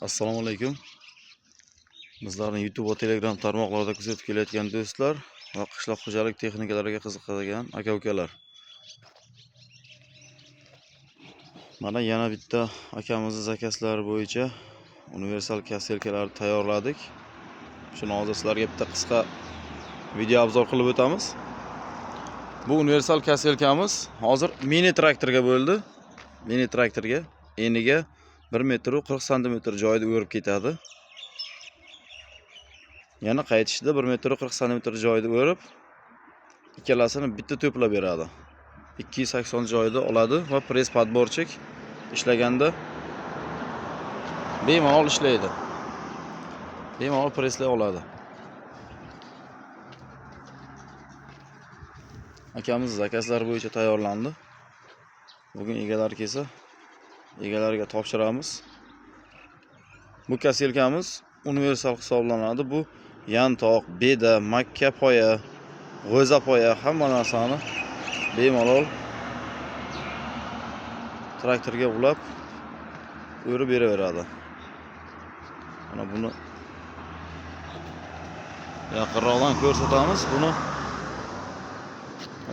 Assalomu alaykum. Bizlarning YouTube va Telegram tarmoqlarida kuzatib kelayotgan do'stlar va qishloq xo'jalik texnikalariga qiziqadigan aka-ukalar. Mana yana bitta akamizning zakaslari bo'yicha universal kaselkalarni tayyorladik. Shuni hozir sizlarga bitta qisqa video obzor qilib o'tamiz. Bu universal kaselkamiz hozir mini traktorga bo'ldi. Mini traktorga eniga 1 metr 40 cm joyda o'rib ketadi. Yana qaytishda 1 metr 40 cm joyda o'rib, ikkalasini bitta to'plab beradi. 280 joyda oladi va press podborchik ishlaganda bemalol ishlaydi. Bemalol presslay oladi. Akamiz zakazlar bo'yicha tayyorlandi. Bugun egalar kelsa, egalariga topshiramiz. Bu kaselkamiz universal hisoblanadi. Bu yantoq, beda, makka poya, g'o'za poya hamma narsani bemalol traktorga ulab o'rib beraveradi. Mana buni yaqinroqdan ko'rsatamiz. Buni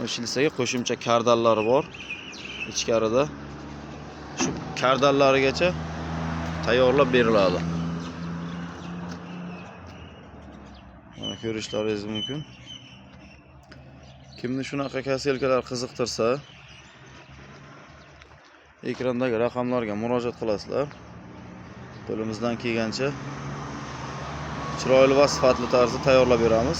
ishilsaga qo'shimcha kardallari bor. Ichkarida shu kardallarigacha tayyorlab beriladi. Mana ko'rishlaringiz mumkin. Kimni shunaqa kaselkalar qiziqtirsa, ekrandagi raqamlarga murojaat qilasizlar. Qo'limizdan kelgancha chiroyli va sifatli tarzda tayyorlab beramiz.